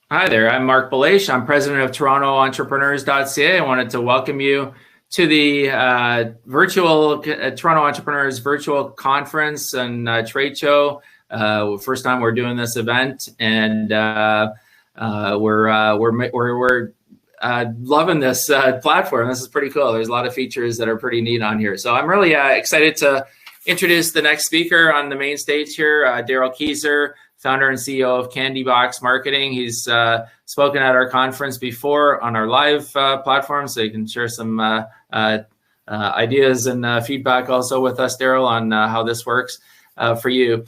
Hi there, I'm Mark Belash. I'm president of TorontoEntrepreneurs.ca. I wanted to welcome you to the virtual Toronto Entrepreneurs virtual conference and trade show. First time we're doing this event, and we're loving this platform. This is pretty cool. There's a lot of features that are pretty neat on here. So I'm really excited to introduce the next speaker on the main stage here, Darrell Keezer, founder and CEO of Candy Box Marketing. He's spoken at our conference before on our live platform, so you can share some ideas and feedback also with us, Darrell, on how this works for you.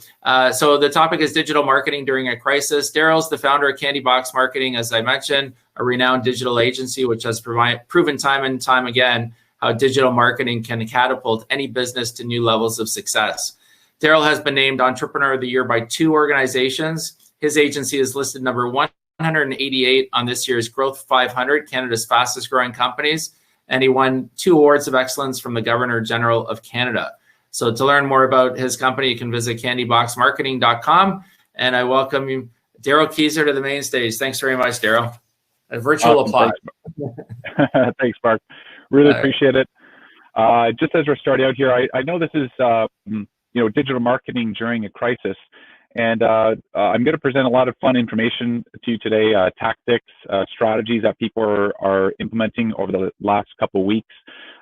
So the topic is digital marketing during a crisis. Darrell's the founder of Candy Box Marketing, as I mentioned, a renowned digital agency which has proven time and time again how digital marketing can catapult any business to new levels of success. Darrell has been named Entrepreneur of the Year by 2 organizations. His agency is listed number 188 on this year's Growth 500, Canada's fastest growing companies, and he won 2 awards of excellence from the Governor General of Canada. So to learn more about his company, you can visit candyboxmarketing.com. And I welcome you, Darrell Keezer, to the main stage. Thanks very much, Darrell. A virtual applause. Thanks, thanks, Mark. Really appreciate it. Just as we're starting out here, I know this is digital marketing during a crisis, and I'm going to present a lot of fun information to you today, tactics, strategies that people are implementing over the last couple of weeks.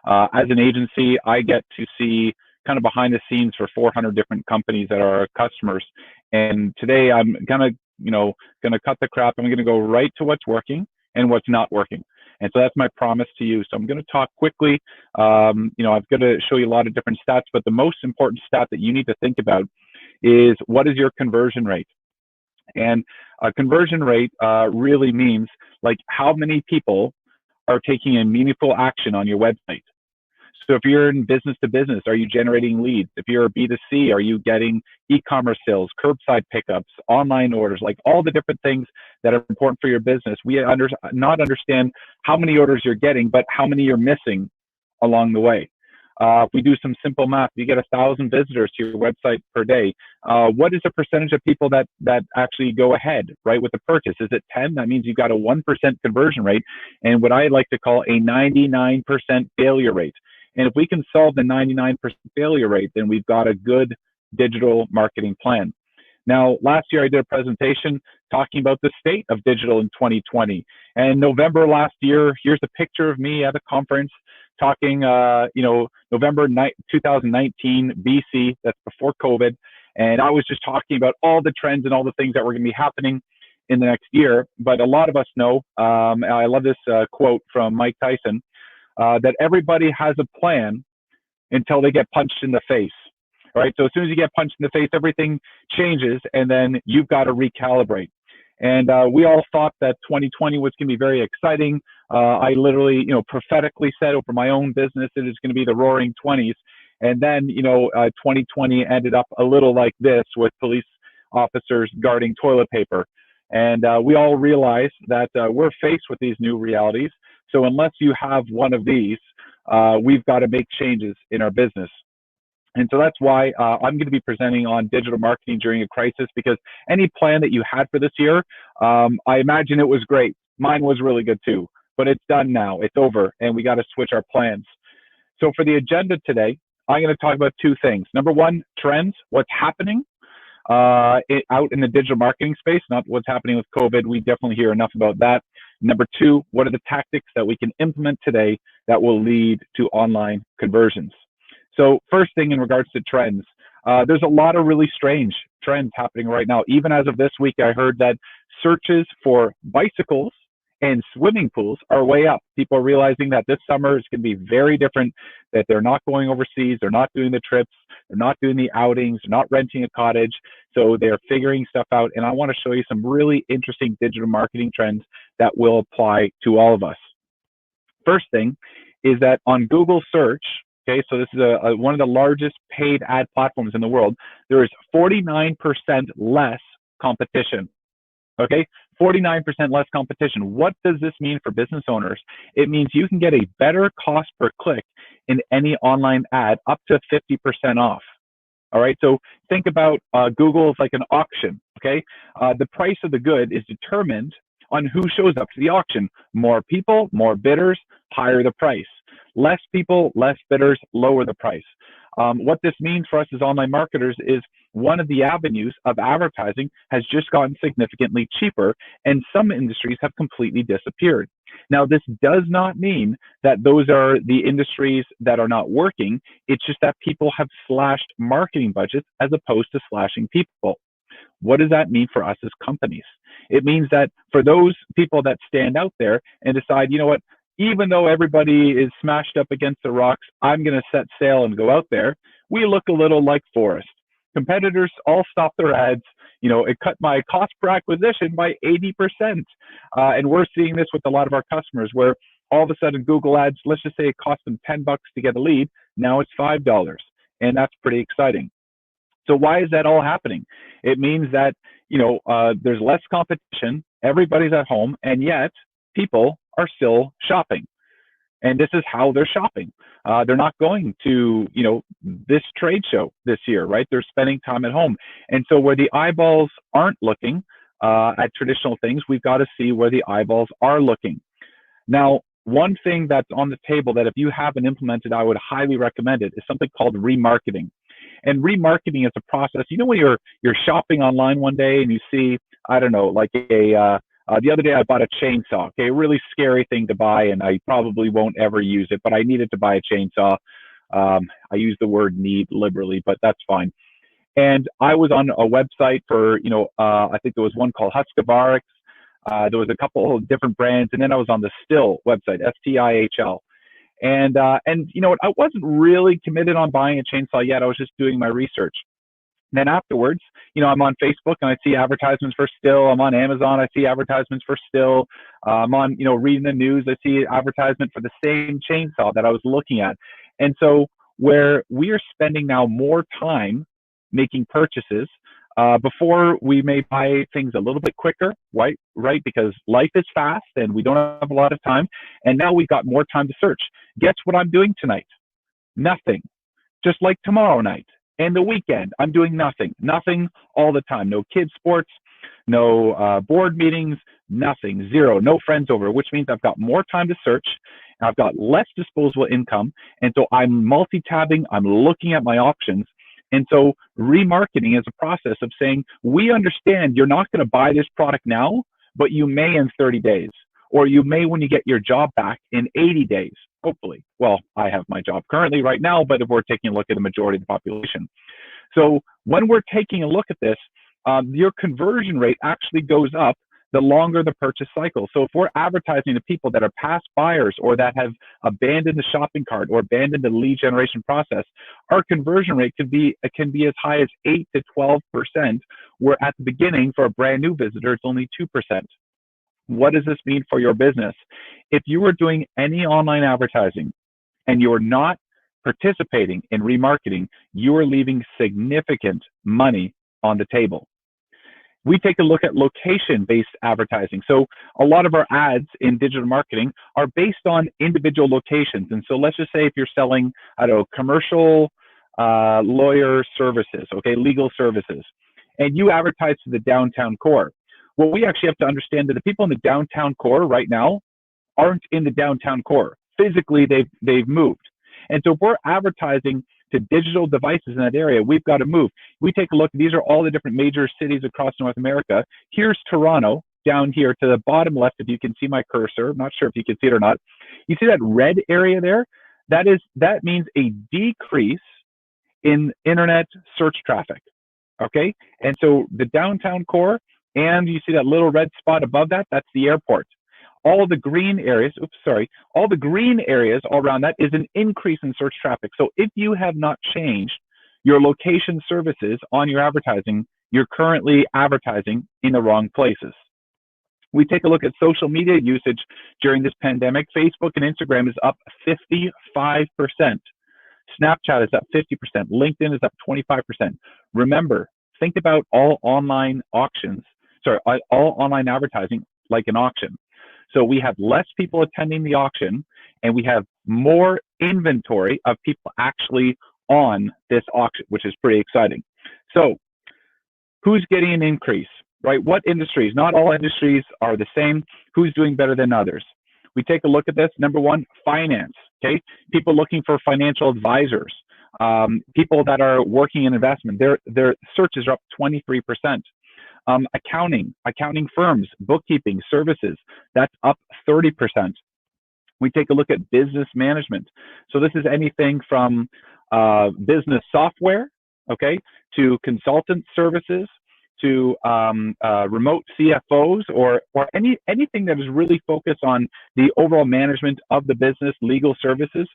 As an agency, I get to see kind of behind the scenes for 400 different companies that are our customers, and today I'm going to cut the crap. I'm going to go right to what's working and what's not working. And so that's my promise to you. So I'm going to talk quickly. I'm going to show you a lot of different stats, but the most important stat that you need to think about is what is your conversion rate? And a conversion rate really means like how many people are taking a meaningful action on your website. So if you're in business to business, are you generating leads? If you're a B2C, are you getting e-commerce sales, curbside pickups, online orders, like all the different things that are important for your business? We not understand how many orders you're getting, but how many you're missing along the way. If we do some simple math, you get 1,000 visitors to your website per day. What is the percentage of people that actually go ahead, right, with the purchase? Is it 10? That means you've got a 1% conversion rate, and what I like to call a 99% failure rate. And if we can solve the 99% failure rate, then we've got a good digital marketing plan. Now, last year I did a presentation talking about the state of digital in 2020. And November last year, here's a picture of me at a conference talking, November 2019, BC, that's before COVID. And I was just talking about all the trends and all the things that were going to be happening in the next year. But a lot of us know, I love this quote from Mike Tyson, that everybody has a plan until they get punched in the face, right? So as soon as you get punched in the face, everything changes, and then you've got to recalibrate. And we all thought that 2020 was going to be very exciting. I literally, prophetically said over my own business, it is going to be the roaring 20s. And then, 2020 ended up a little like this with police officers guarding toilet paper. And we all realize that we're faced with these new realities. So unless you have one of these, we've got to make changes in our business. And so that's why I'm going to be presenting on digital marketing during a crisis, because any plan that you had for this year, I imagine it was great. Mine was really good too, but it's done now. It's over, and we got to switch our plans. So for the agenda today, I'm going to talk about 2 things. Number 1, trends, what's happening out in the digital marketing space, not what's happening with COVID. We definitely hear enough about that. Number 2, what are the tactics that we can implement today that will lead to online conversions? So first thing in regards to trends, there's a lot of really strange trends happening right now. Even as of this week, I heard that searches for bicycles and swimming pools are way up. People are realizing that this summer is going to be very different, that they're not going overseas, they're not doing the trips, they're not doing the outings, they're not renting a cottage. So they're figuring stuff out. And I want to show you some really interesting digital marketing trends that will apply to all of us. First thing is that on Google search, okay, so this is one of the largest paid ad platforms in the world, there is 49% less competition. Okay, 49% less competition. What does this mean for business owners? It means you can get a better cost per click in any online ad, up to 50% off. All right, so think about Google as like an auction. Okay, the price of the good is determined on who shows up to the auction. More people, more bidders, higher the price. Less people, less bidders, lower the price. What this means for us as online marketers is one of the avenues of advertising has just gotten significantly cheaper, and some industries have completely disappeared. Now, this does not mean that those are the industries that are not working. It's just that people have slashed marketing budgets as opposed to slashing people. What does that mean for us as companies? It means that for those people that stand out there and decide, you know what, even though everybody is smashed up against the rocks, I'm going to set sail and go out there. We look a little like Forrest. Competitors all stop their ads. You know, it cut my cost per acquisition by 80%. And we're seeing this with a lot of our customers where all of a sudden Google ads, let's just say it cost them $10 to get a lead. Now it's $5. And that's pretty exciting. So why is that all happening? It means that, you know, there's less competition, everybody's at home, and yet people are still shopping. And this is how they're shopping. They're not going to, you know, this trade show this year, right? They're spending time at home. And so where the eyeballs aren't looking at traditional things, we've got to see where the eyeballs are looking. Now, one thing that's on the table that if you haven't implemented, I would highly recommend it, is something called remarketing. And remarketing is a process. You know, when you're shopping online one day and you see, I don't know, like the other day I bought a chainsaw, okay, a really scary thing to buy, and I probably won't ever use it, but I needed to buy a chainsaw. I use the word need liberally, but that's fine. And I was on a website for, you know, I think there was one called Husqvarna. There was a couple of different brands, and then I was on the Stihl website, STIHL. And you know what, I wasn't really committed on buying a chainsaw yet. I was just doing my research. And then afterwards, you know, I'm on Facebook and I see advertisements for Stihl. I'm on Amazon, I see advertisements for Stihl. I'm on, you know, reading the news, I see advertisement for the same chainsaw that I was looking at. And so where we are spending now more time making purchases, before we may buy things a little bit quicker, right? Because life is fast and we don't have a lot of time. And now we've got more time to search. Guess what I'm doing tonight? Nothing. Just like tomorrow night and the weekend, I'm doing nothing. Nothing all the time. No kids' sports, no board meetings, nothing. Zero. No friends over, which means I've got more time to search. I've got less disposable income. And so I'm multi-tabbing. I'm looking at my options. And so remarketing is a process of saying, we understand you're not going to buy this product now, but you may in 30 days, or you may when you get your job back in 80 days, hopefully. Well, I have my job currently right now, but if we're taking a look at the majority of the population. So when we're taking a look at this, your conversion rate actually goes up the longer the purchase cycle. So if we're advertising to people that are past buyers or that have abandoned the shopping cart or abandoned the lead generation process, our conversion rate can be as high as 8 to 12%, where at the beginning for a brand new visitor, it's only 2%. What does this mean for your business? If you are doing any online advertising and you're not participating in remarketing, you are leaving significant money on the table. We take a look at location-based advertising. So a lot of our ads in digital marketing are based on individual locations. And so let's just say if you're selling, I don't know, commercial lawyer services, okay, legal services, and you advertise to the downtown core. Well, we actually have to understand that the people in the downtown core right now aren't in the downtown core. Physically, they've moved. And so if we're advertising to digital devices in that area, we've got to move. We take a look, these are all the different major cities across North America. Here's Toronto down here to the bottom left, if you can see my cursor. I'm not sure if you can see it or not. You see that red area there? That means a decrease in internet search traffic, okay? And so the downtown core, and you see that little red spot above that, that's the airport. All the green areas, all the green areas all around that is an increase in search traffic. So if you have not changed your location services on your advertising, you're currently advertising in the wrong places. We take a look at social media usage during this pandemic. Facebook and Instagram is up 55%. Snapchat is up 50%. LinkedIn is up 25%. Remember, think about all online advertising like an auction. So we have less people attending the auction, and we have more inventory of people actually on this auction, which is pretty exciting. So who's getting an increase? right? What industries? Not all industries are the same. Who's doing better than others? We take a look at this. Number one, finance. Okay, people looking for financial advisors, people that are working in investment. Their searches are up 23%. Accounting firms, bookkeeping services, that's up 30%. We take a look at business management. So this is anything from business software, okay, to consultant services, to remote CFOs, or anything that is really focused on the overall management of the business, legal services.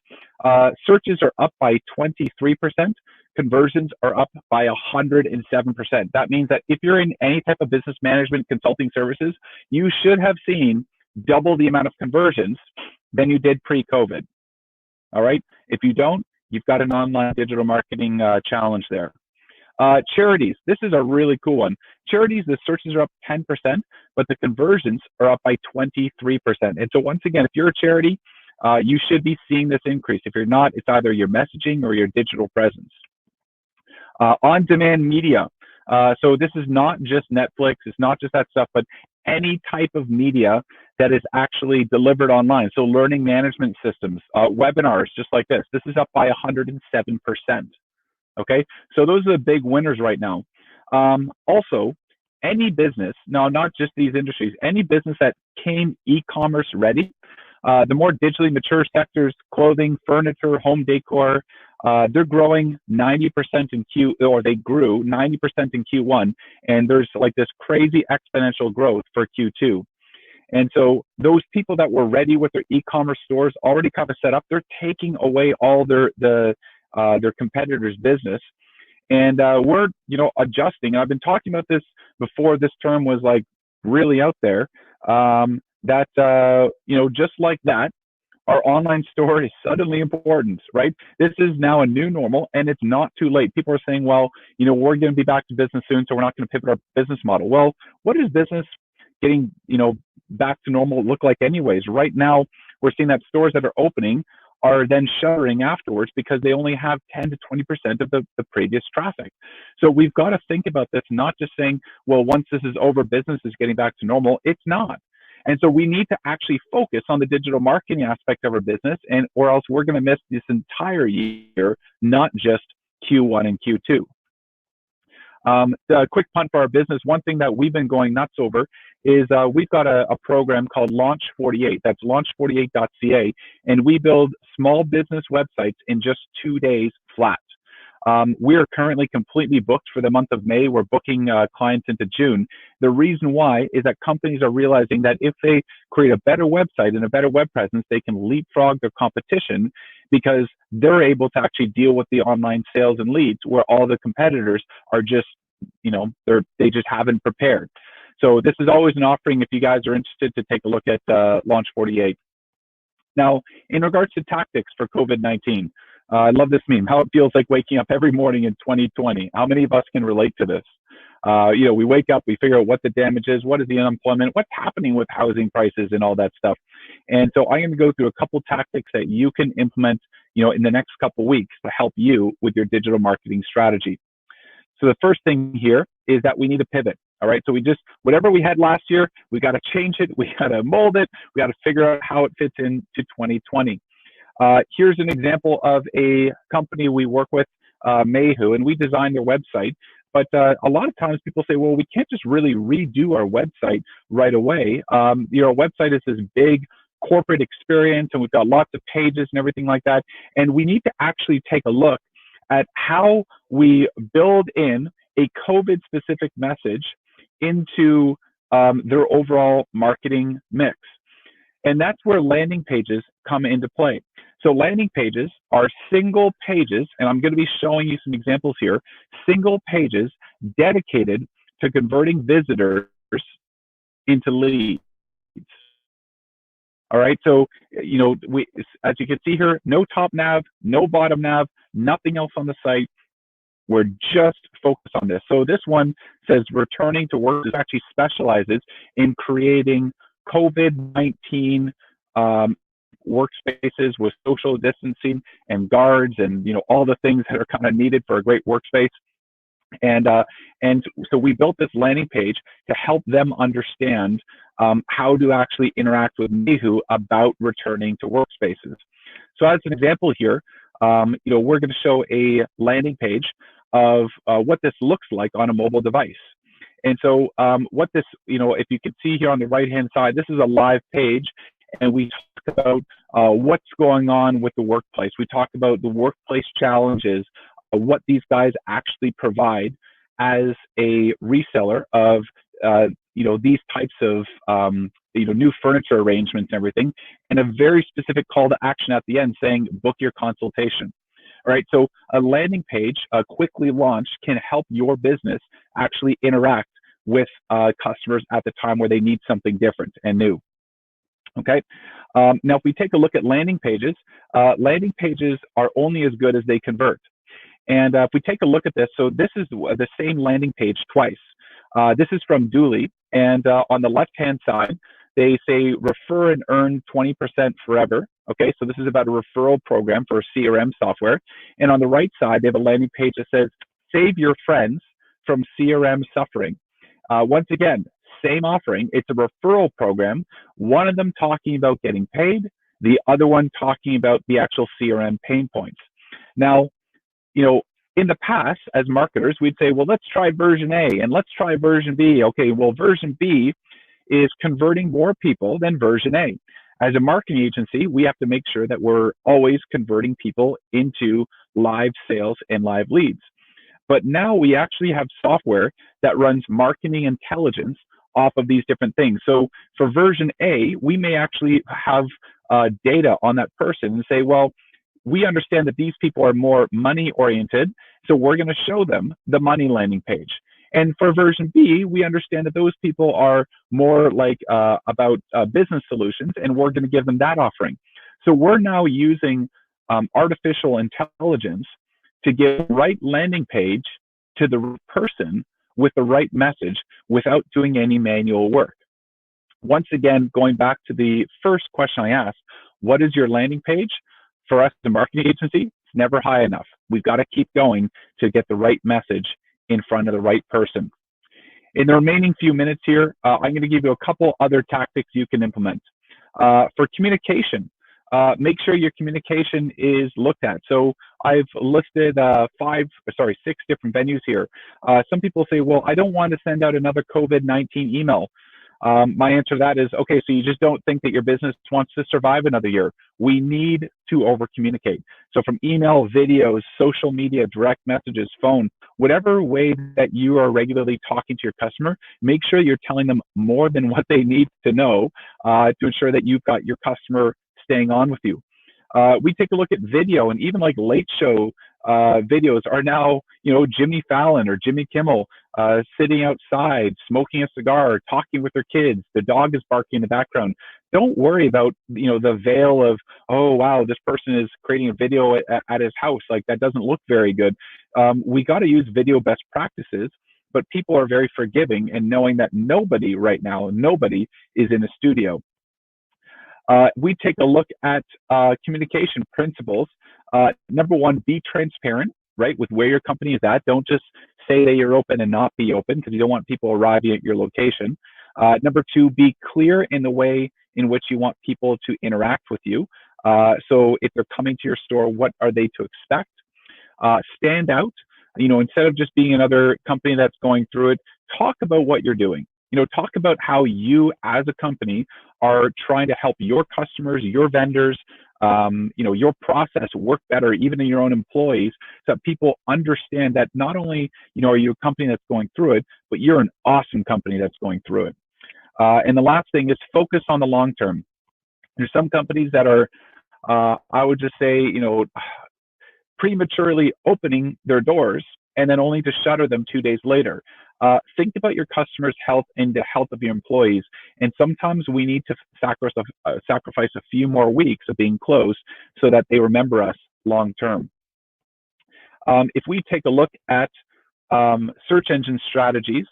Searches are up by 23%. Conversions are up by 107%. That means that if you're in any type of business management consulting services, you should have seen double the amount of conversions than you did pre-COVID. All right. If you don't, you've got an online digital marketing challenge there. Charities. This is a really cool one. Charities, the searches are up 10%, but the conversions are up by 23%. And so once again, if you're a charity, you should be seeing this increase. If you're not, it's either your messaging or your digital presence. On-demand media. So this is not just Netflix, it's not just that stuff, but any type of media that is actually delivered online. So learning management systems, webinars, just like this. This is up by 107%. Okay, so those are the big winners right now. Also, any business, now not just these industries, any business that came e-commerce ready, the more digitally mature sectors, clothing, furniture, home decor, they're growing 90% they grew 90% in Q1, and there's like this crazy exponential growth for Q2. And so those people that were ready with their e-commerce stores already kind of set up, they're taking away all their competitors' business. And we're, adjusting. I've been talking about this before this term was like really out there, just like that, our online store is suddenly important, right? This is now a new normal, and it's not too late. People are saying, well, we're going to be back to business soon, so we're not going to pivot our business model. Well, what is business getting, back to normal look like anyways? Right now, we're seeing that stores that are opening are then shuttering afterwards because they only have 10 to 20% of the previous traffic. So we've got to think about this, not just saying, well, once this is over, business is getting back to normal. It's not. And so we need to actually focus on the digital marketing aspect of our business, or else we're going to miss this entire year, not just Q1 and Q2. The quick punt for our business, one thing that we've been going nuts over is we've got a program called Launch 48. That's launch48.ca, and we build small business websites in just 2 days flat. We are currently completely booked for the month of May. We're booking clients into June. The reason why is that companies are realizing that if they create a better website and a better web presence, they can leapfrog their competition because they're able to actually deal with the online sales and leads, where all the competitors are just, they just haven't prepared. So this is always an offering if you guys are interested to take a look at Launch 48. Now, in regards to tactics for COVID-19, I love this meme, how it feels like waking up every morning in 2020. How many of us can relate to this? We wake up, we figure out what the damage is, what is the unemployment, what's happening with housing prices and all that stuff. And so I'm going to go through a couple tactics that you can implement, in the next couple weeks to help you with your digital marketing strategy. So the first thing here is that we need to pivot. All right. So whatever we had last year, we got to change it. We got to mold it. We got to figure out how it fits into 2020. Here's an example of a company we work with, Mayhu, and we designed their website. But a lot of times people say, well, we can't just really redo our website right away. Our website is this big corporate experience, and we've got lots of pages and everything like that. And we need to actually take a look at how we build in a COVID-specific message into their overall marketing mix. And that's where landing pages come into play. So landing pages are single pages, and I'm going to be showing you some examples here, single pages dedicated to converting visitors into leads. All right, so, as you can see here, no top nav, no bottom nav, nothing else on the site. We're just focused on this. So this one says returning to work. This actually specializes in creating COVID-19 workspaces with social distancing and guards and all the things that are kind of needed for a great workspace. And so we built this landing page to help them understand how to actually interact with Mehu about returning to workspaces. So as an example here, we're going to show a landing page of what this looks like on a mobile device. And so what this, if you can see here on the right-hand side, this is a live page, and we talk about what's going on with the workplace. We talk about the workplace challenges, what these guys actually provide as a reseller of, these types of, new furniture arrangements and everything, and a very specific call to action at the end saying, book your consultation. All right, so a landing page, quickly launched, can help your business actually interact with customers at the time where they need something different and new. Okay, now if we take a look at landing pages are only as good as they convert. And if we take a look at this, so this is the same landing page twice. This is from Dooley, and on the left-hand side, they say refer and earn 20% forever. Okay, so this is about a referral program for CRM software. And on the right side, they have a landing page that says save your friends from CRM suffering. Once again, same offering. It's a referral program. One of them talking about getting paid, the other one talking about the actual CRM pain points. Now, in the past, as marketers, we'd say, well, let's try version A and let's try version B. Okay, well, version B is converting more people than version A. As a marketing agency, we have to make sure that we're always converting people into live sales and live leads. But now we actually have software that runs marketing intelligence off of these different things. So for version A, we may actually have data on that person and say, well, we understand that these people are more money oriented, so we're going to show them the money landing page. And for version B, we understand that those people are more like about business solutions, and we're going to give them that offering. So we're now using artificial intelligence to give the right landing page to the person with the right message without doing any manual work. Once again, going back to the first question I asked, what is your landing page? For us, the marketing agency, it's never high enough. We've got to keep going to get the right message in front of the right person. In the remaining few minutes here, I'm going to give you a couple other tactics you can implement. For communication, make sure your communication is looked at. So I've listed 6 different venues here. Some people say, well, I don't want to send out another COVID-19 email. My answer to that is, okay, so you just don't think that your business wants to survive another year. We need to over-communicate. So from email, videos, social media, direct messages, phone, whatever way that you are regularly talking to your customer, make sure you're telling them more than what they need to know to ensure that you've got your customer staying on with you. We take a look at video, and even like late show videos are now, Jimmy Fallon or Jimmy Kimmel sitting outside, smoking a cigar, talking with their kids. The dog is barking in the background. Don't worry about, the veil of, oh, wow, this person is creating a video at his house. Like, that doesn't look very good. We got to use video best practices, but people are very forgiving and knowing that nobody is in a studio. We take a look at communication principles. Number one, be transparent, right, with where your company is at. Don't just say that you're open and not be open, because you don't want people arriving at your location. Number two, be clear in the way in which you want people to interact with you. So if they're coming to your store, what are they to expect? Stand out. Instead of just being another company that's going through it, talk about what you're doing. Talk about how you as a company are trying to help your customers, your vendors, your process work better, even in your own employees, so that people understand that not only, are you a company that's going through it, but you're an awesome company that's going through it. And the last thing is focus on the long term. There's some companies that are, I would just say, prematurely opening their doors and then only to shutter them 2 days later. Think about your customers' health and the health of your employees. And sometimes we need to sacrifice a few more weeks of being closed so that they remember us long term. If we take a look at search engine strategies,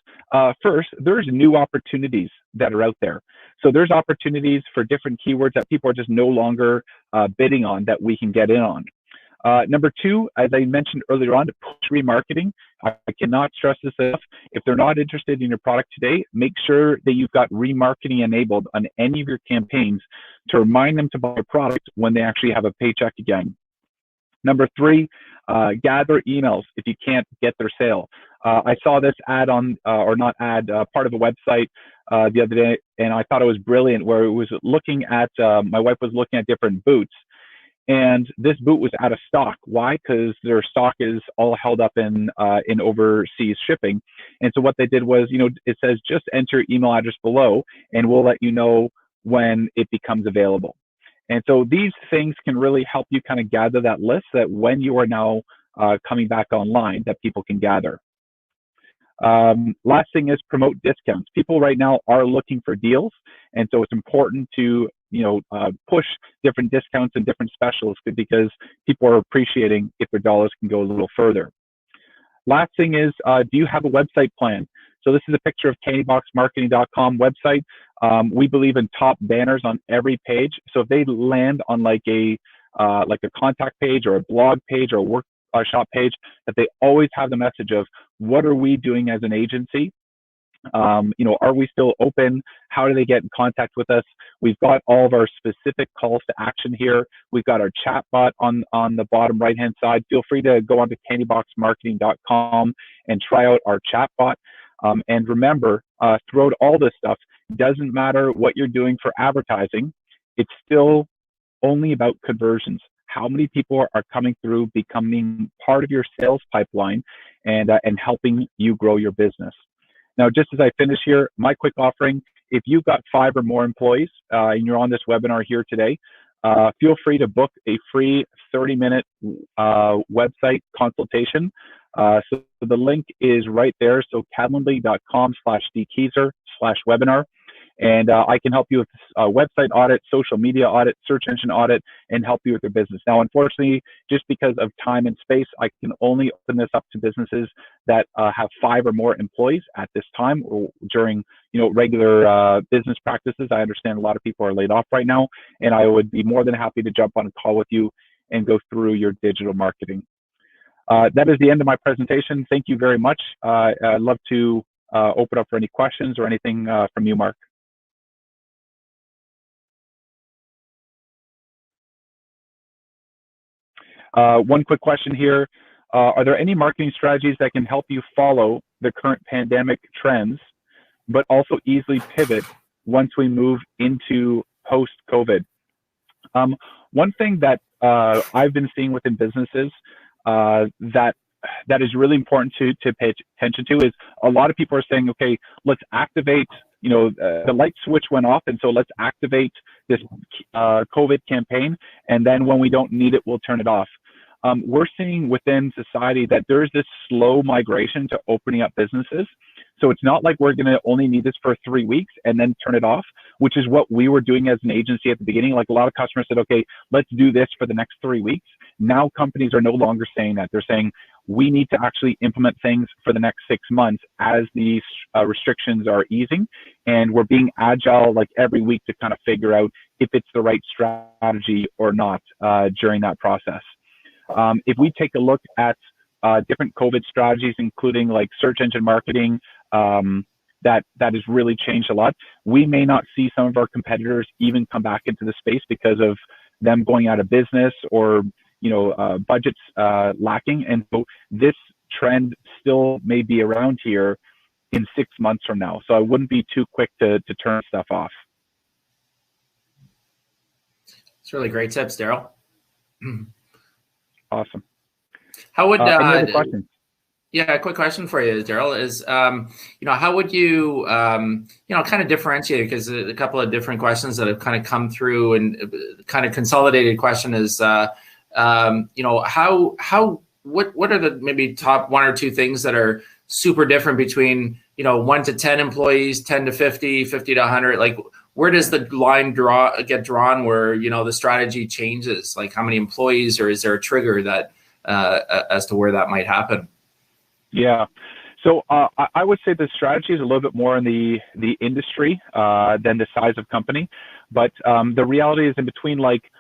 first, there's new opportunities that are out there. So there's opportunities for different keywords that people are just no longer bidding on that we can get in on. Number two, as I mentioned earlier on, push remarketing. I cannot stress this enough. If they're not interested in your product today, make sure that you've got remarketing enabled on any of your campaigns to remind them to buy a product when they actually have a paycheck again. Number 3, gather emails if you can't get their sale. I saw this ad on, or not ad, part of a website the other day, and I thought it was brilliant, where it was looking at, my wife was looking at different boots, and this boot was out of stock. Why? Because their stock is all held up in overseas shipping. And so what they did was, it says just enter your email address below, and we'll let you know when it becomes available. And so these things can really help you kind of gather that list, that when you are now coming back online, that people can gather. Last thing is promote discounts. People right now are looking for deals, and so it's important to push different discounts and different specials, because people are appreciating if their dollars can go a little further. Last thing is, do you have a website plan? So this is a picture of candyboxmarketing.com website. We believe in top banners on every page. So if they land on like a contact page or a blog page or a workshop page, that they always have the message of, what are we doing as an agency? Are we still open? How do they get in contact with us? We've got all of our specific calls to action here. We've got our chat bot on the bottom right hand side. Feel free to go onto candyboxmarketing.com and try out our chat bot. And remember, throughout all this stuff, it doesn't matter what you're doing for advertising, it's still only about conversions. How many people are coming through, becoming part of your sales pipeline, and helping you grow your business. Now, just as I finish here, my quick offering, if you've got 5 or more employees and you're on this webinar here today, feel free to book a free 30-minute website consultation. So the link is right there. So calendly.com/dkeezer/webinar. And I can help you with website audit, social media audit, search engine audit, and help you with your business. Now, unfortunately, just because of time and space, I can only open this up to businesses that have 5 or more employees at this time, or during regular business practices. I understand a lot of people are laid off right now, and I would be more than happy to jump on a call with you and go through your digital marketing. That is the end of my presentation. Thank you very much. I'd love to open up for any questions or anything from you, Mark. One quick question here. Are there any marketing strategies that can help you follow the current pandemic trends, but also easily pivot once we move into post-COVID? One thing that I've been seeing within businesses that is really important to pay attention to is, a lot of people are saying, okay, let's activate, the light switch went off, and so let's activate this COVID campaign, and then when we don't need it, we'll turn it off. We're seeing within society that there's this slow migration to opening up businesses. So it's not like we're going to only need this for 3 weeks and then turn it off, which is what we were doing as an agency at the beginning. Like, a lot of customers said, okay, let's do this for the next 3 weeks. Now companies are no longer saying that. They're saying, we need to actually implement things for the next 6 months as these restrictions are easing. And we're being agile like every week to kind of figure out if it's the right strategy or not during that process. If we take a look at different COVID strategies, including like search engine marketing, that has really changed a lot. We may not see some of our competitors even come back into the space because of them going out of business, or budgets lacking. And so this trend still may be around here in 6 months from now. So I wouldn't be too quick to turn stuff off. It's really great tips, Darrell. Awesome. How would any other questions? Yeah, a quick question for you, Darrell, is how would you kind of differentiate, because a couple of different questions that have kind of come through, and kind of consolidated question is what are the maybe top 1 or 2 things that are super different between 1 to 10 employees, 10 to 50, 50 to 100? Like, where does the line get drawn where the strategy changes? Like, how many employees, or is there a trigger that as to where that might happen? Yeah. So I would say the strategy is a little bit more in the industry than the size of company. But the reality is, in between, like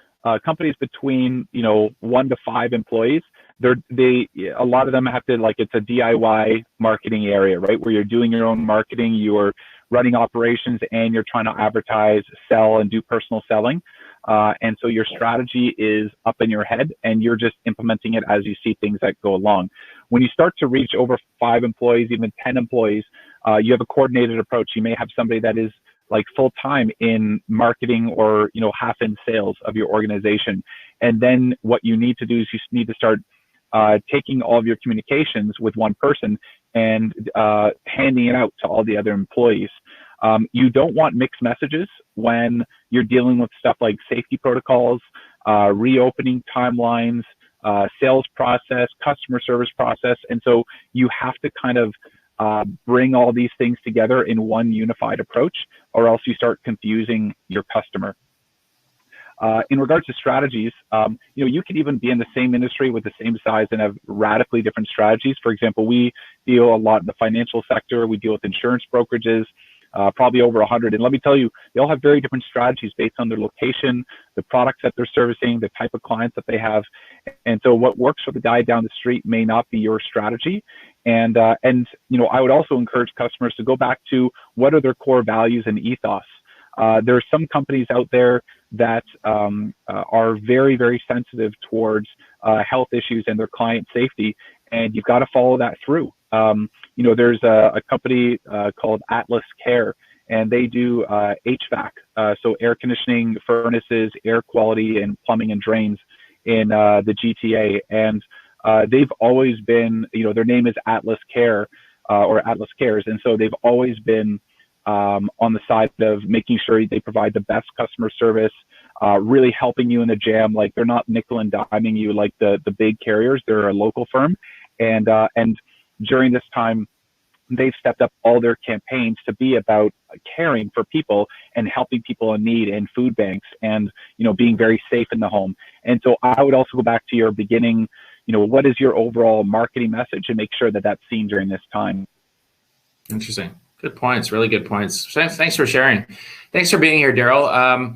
companies between 1 to 5 employees, a lot of them have to, like, it's a DIY marketing area, right? Where you're doing your own marketing, you're running operations, and you're trying to advertise, sell, and do personal selling. And so your strategy is up in your head, and you're just implementing it as you see things that go along. When you start to reach over 5 employees, even 10 employees, you have a coordinated approach. You may have somebody that is like full-time in marketing or, half in sales of your organization. And then what you need to do is you need to start taking all of your communications with one person and handing it out to all the other employees. You don't want mixed messages when you're dealing with stuff like safety protocols, reopening timelines, sales process, customer service process. And so you have to kind of bring all these things together in one unified approach, or else you start confusing your customer. In regards to strategies, you could even be in the same industry with the same size and have radically different strategies. For example, we deal a lot in the financial sector. We deal with insurance brokerages, probably over 100. And let me tell you, they all have very different strategies based on their location, the products that they're servicing, the type of clients that they have. And so what works for the guy down the street may not be your strategy. And I would also encourage customers to go back to what are their core values and ethos. There are some companies out there that are very, very sensitive towards health issues and their client safety, and you've got to follow that through. There's a company called Atlas Care, and they do HVAC, so air conditioning, furnaces, air quality, and plumbing and drains in the GTA. And they've always been, their name is Atlas Care or Atlas Cares, and so they've always been on the side of making sure they provide the best customer service, really helping you in the jam. Like, they're not nickel and diming you like the big carriers. They're a local firm, and during this time, they've stepped up all their campaigns to be about caring for people and helping people in need in food banks and, being very safe in the home. And so I would also go back to your beginning, what is your overall marketing message, and make sure that that's seen during this time. Interesting. Good points. Really good points. Thanks for sharing. Thanks for being here, Darrell.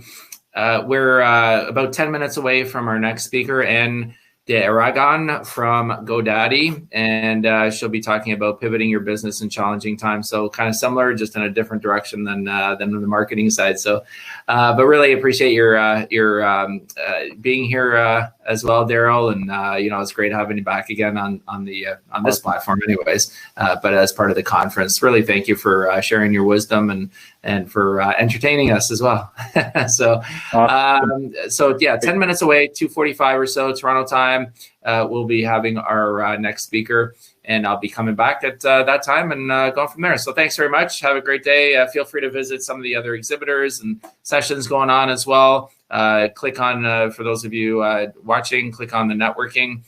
We're about 10 minutes away from our next speaker, and de Aragon from GoDaddy, and she'll be talking about pivoting your business in challenging times. So kind of similar, just in a different direction than the marketing side. So, but really appreciate your being here as well, Darrell. And it's great having you back again on this platform, anyways. But as part of the conference, really thank you for sharing your wisdom and for entertaining us as well. So yeah, 10 minutes away, 2:45 or so Toronto time. We'll be having our next speaker, and I'll be coming back at that time and going from there. So thanks very much. Have a great day. Feel free to visit some of the other exhibitors and sessions going on as well. Click on, for those of you watching, click on the networking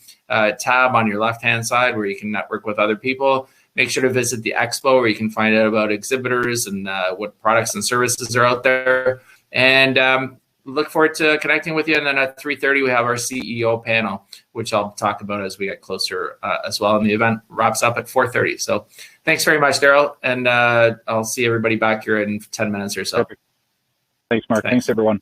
tab on your left-hand side where you can network with other people. Make sure to visit the expo where you can find out about exhibitors and what products and services are out there. And look forward to connecting with you. And then at 3:30, we have our CEO panel, which I'll talk about as we get closer as well. And the event wraps up at 4:30. So thanks very much, Darrell. And I'll see everybody back here in 10 minutes or so. Perfect. Thanks, Mark. Thanks everyone.